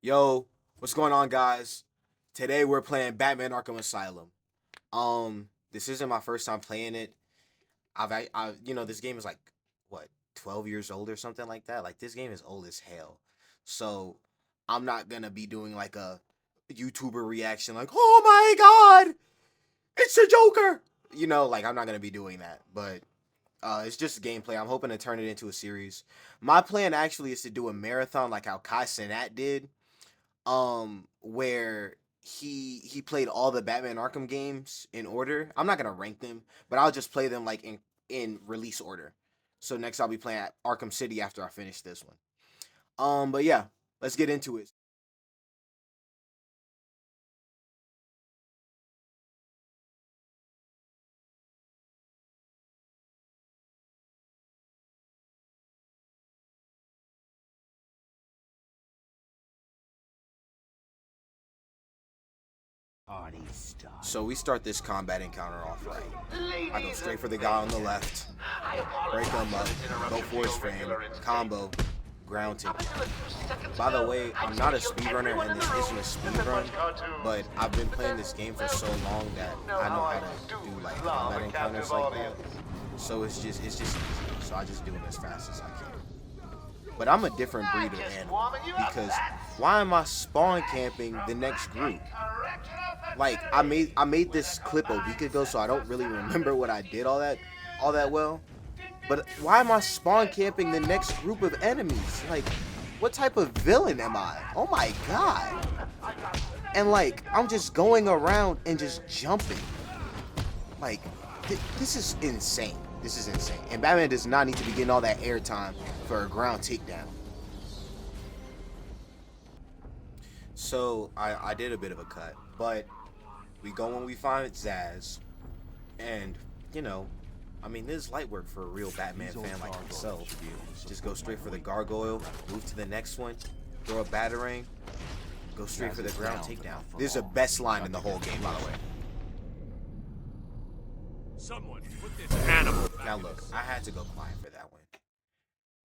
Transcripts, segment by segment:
Yo, what's going on, guys? Today we're playing Batman Arkham Asylum. This isn't my first time playing it. This game is like what 12 years old or something like that. Like this game is old as hell. So I'm not gonna be doing like a YouTuber reaction, like, oh my god, it's the Joker. Like I'm not gonna be doing that. But it's just gameplay. I'm hoping to turn it into a series. My plan actually is to do a marathon like how Kai Cenat did where he played all the Batman Arkham games in order. I'm not gonna rank them, but I'll just play them like in release order. So next I'll be playing at Arkham City after I finish this one. But yeah, let's get into it. So we start this combat encounter off right. I go straight for the guy on the left, break him up, go for his frame, combo, ground tick. By the way, I'm not a speedrunner and this isn't a speedrun, but I've been playing this game for so long that I know how to do like combat encounters like that. So it's just easy. So I just do it as fast as I can. But I'm a different breed of animal because why am I spawn camping the next group? Like I made this clip a week ago, so I don't really remember what I did all that well. But why am I spawn camping the next group of enemies? Like, what type of villain am I? Oh my god. And like, I'm just going around and just jumping. Like, this is insane. This is insane. And Batman does not need to be getting all that airtime for a ground takedown. So, I did a bit of a cut. But, we go when we find Zaz. And, you know, I mean, this is light work for a real Batman fan like myself. Just go straight for the gargoyle, move to the next one, throw a batarang, go straight for the ground takedown. This is the best line in the whole game, by the way. Someone put this animal. Now look, I had to go quiet for that one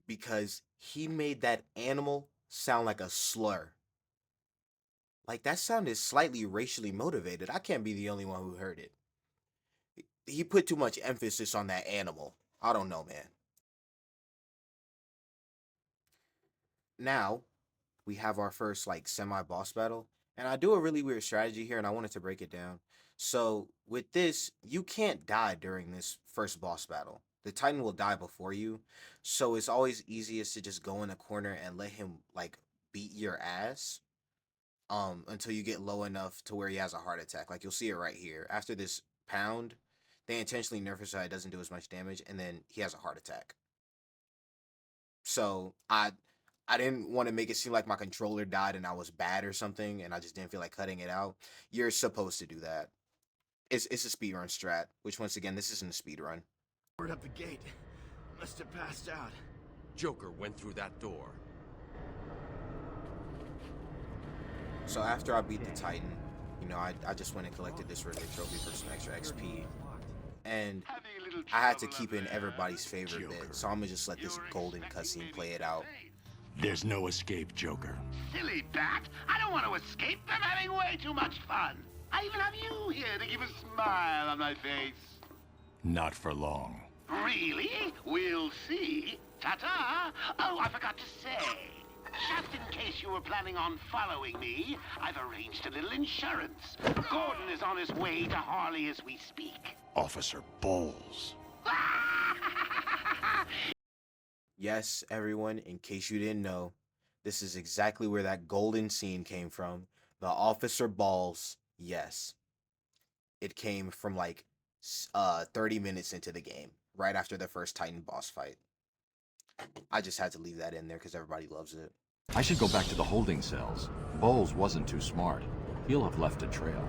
because he made that animal sound like a slur. Like that sounded slightly racially motivated. I can't be the only one who heard it. He put too much emphasis on that animal. I don't know, man. Now, we have our first like semi-boss battle, and I do a really weird strategy here and I wanted to break it down. So, with this, you can't die during this first boss battle. The Titan will die before you, so it's always easiest to just go in a corner and let him like beat your ass until you get low enough to where he has a heart attack. Like you'll see it right here. After this pound, they intentionally nerf it so it doesn't do as much damage, and then he has a heart attack. So I didn't want to make it seem like my controller died and I was bad or something, and I just didn't feel like cutting it out. You're supposed to do that. It's a speedrun strat, which once again this isn't a speedrun. Word up the gate. Must have passed out. Joker went through that door. So after I beat the Titan, I just went and collected this Riddler trophy for some extra XP. And I had to keep in everybody's favorite bit, so I'm gonna just let this golden cutscene play it out. There's no escape, Joker. Silly bat! I don't want to escape. I'm having way too much fun. I even have you here to keep a smile on my face. Not for long. Really? We'll see. Ta-ta! Oh, I forgot to say. Just in case you were planning on following me, I've arranged a little insurance. Gordon is on his way to Harley as we speak. Officer Bowles. Yes, everyone, in case you didn't know, this is exactly where that golden scene came from. The Officer Balls, yes. It came from like 30 minutes into the game, right after the first Titan boss fight. I just had to leave that in there because everybody loves it. I should go back to the holding cells. Bowles wasn't too smart. He'll have left a trail.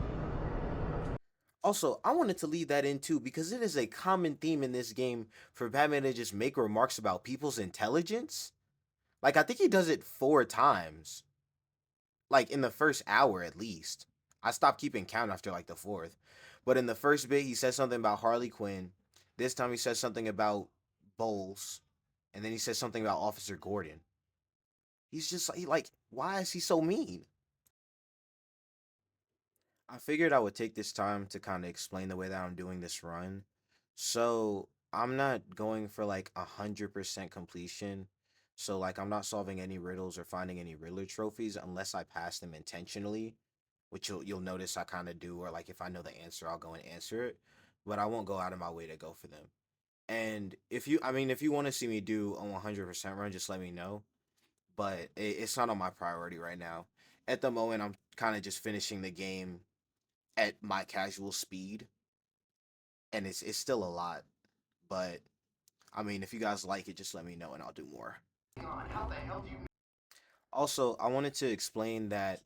Also, I wanted to leave that in too because it is a common theme in this game for Batman to just make remarks about people's intelligence. Like, I think he does it 4 times. Like, in the first hour at least. I stopped keeping count after like the 4th. But in the first bit, he says something about Harley Quinn. This time he says something about Bowles. And then he says something about Officer Gordon. He's just like Why is he so mean? I figured I would take this time to kind of explain the way that I'm doing this run. So I'm not going for like 100% completion. So like I'm not solving any riddles or finding any Riddler trophies unless I pass them intentionally, which you'll notice I kind of do. Or like if I know the answer, I'll go and answer it, but I won't go out of my way to go for them. And if you want to see me do a 100% run, just let me know. But it's not on my priority right now. At the moment, I'm kind of just finishing the game at my casual speed, and it's still a lot. But I mean, if you guys like it, just let me know and I'll do more. Also, I wanted to explain that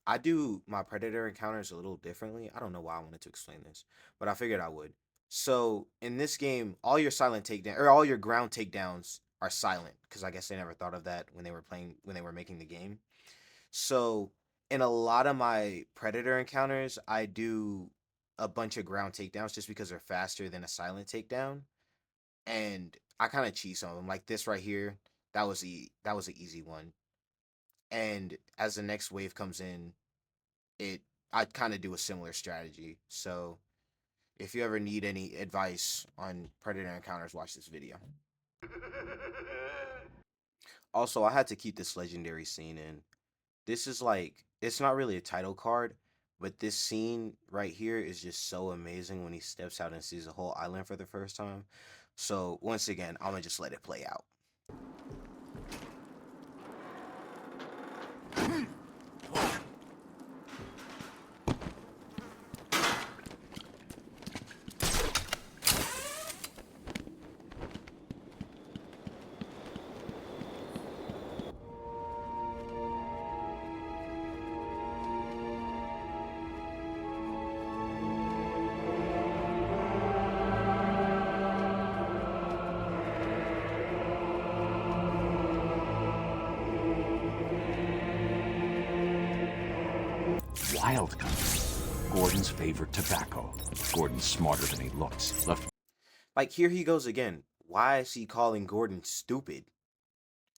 I do my predator encounters a little differently. I don't know why I wanted to explain this, but I figured I would. So in this game, all your silent takedown or all your ground takedowns are silent because I guess they never thought of that when they were making the game. So in a lot of my predator encounters, I do a bunch of ground takedowns just because they're faster than a silent takedown, and I kind of cheat some of them. Like this right here, that was an easy one. And as the next wave comes in, it I kind of do a similar strategy. So if you ever need any advice on predator encounters, watch this video. Also, I had to keep this legendary scene in. This is like, it's not really a title card, but this scene right here is just so amazing when he steps out and sees the whole island for the first time. So once again, I'm gonna just let it play out. Wild country. Gordon's favorite tobacco. Gordon's smarter than he looks. Left. Like here he goes again. Why is he calling Gordon stupid?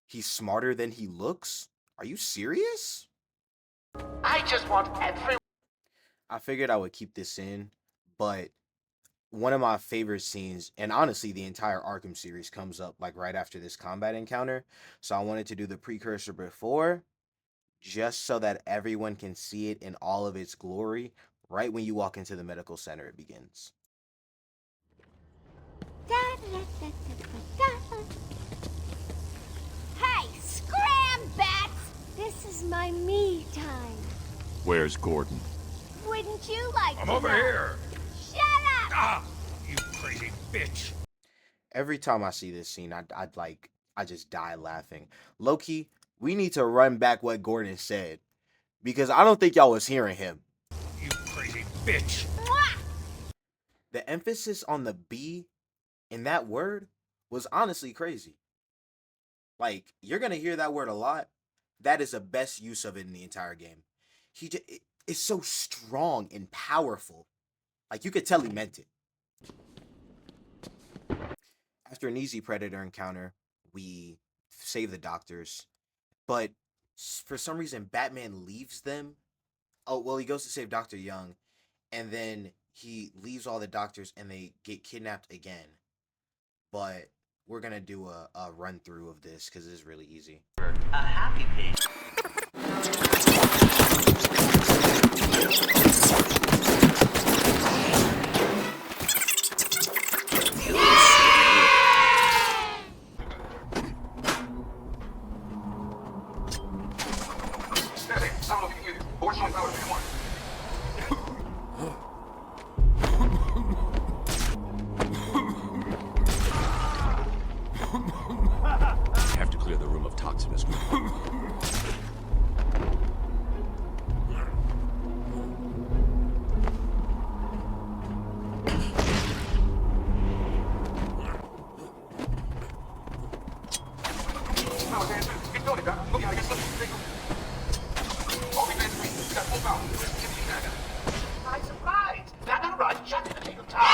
He's smarter than he looks? Are you serious? I just want everyone. I figured I would keep this in, but one of my favorite scenes, and honestly the entire Arkham series, comes up like right after this combat encounter. So I wanted to do the precursor before, just so that everyone can see it in all of its glory. Right when you walk into the medical center, it begins. Hey, scram, bats! This is my me time. Where's Gordon? Wouldn't you like I'm to over know? here! Shut up! Ah! You crazy bitch! Every time I see this scene, I just die laughing. Loki, we need to run back what Gordon said, because I don't think y'all was hearing him. You crazy bitch! Mwah! The emphasis on the B in that word was honestly crazy. Like, you're gonna hear that word a lot. That is the best use of it in the entire game. It's so strong and powerful. Like, you could tell he meant it. After an easy predator encounter, we save the doctors, but for some reason Batman leaves them. Oh, well, he goes to save Dr. Young, and then he leaves all the doctors and they get kidnapped again. But we're gonna do a run through of this because it's really easy. A happy pig. Have to clear the room of toxins. I'm surprised. That run shut in a little time.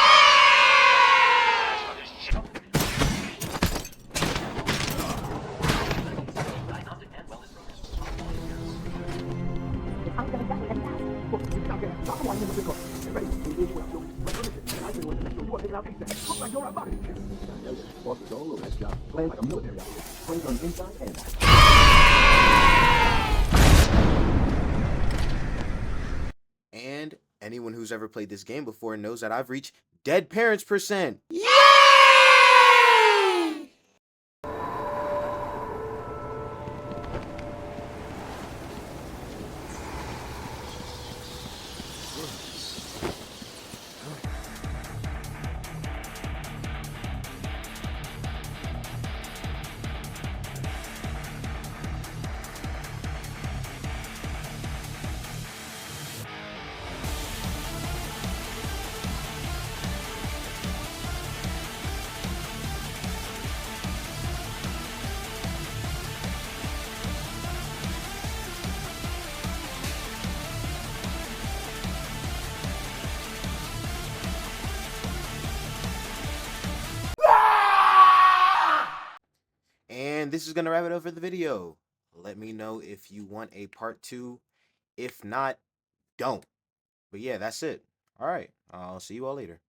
And anyone who's ever played this game before knows that I've reached dead parents %. Yeah! And this is going to wrap it up for the video. Let me know if you want a part 2. If not, don't. But yeah, that's it. All right. I'll see you all later.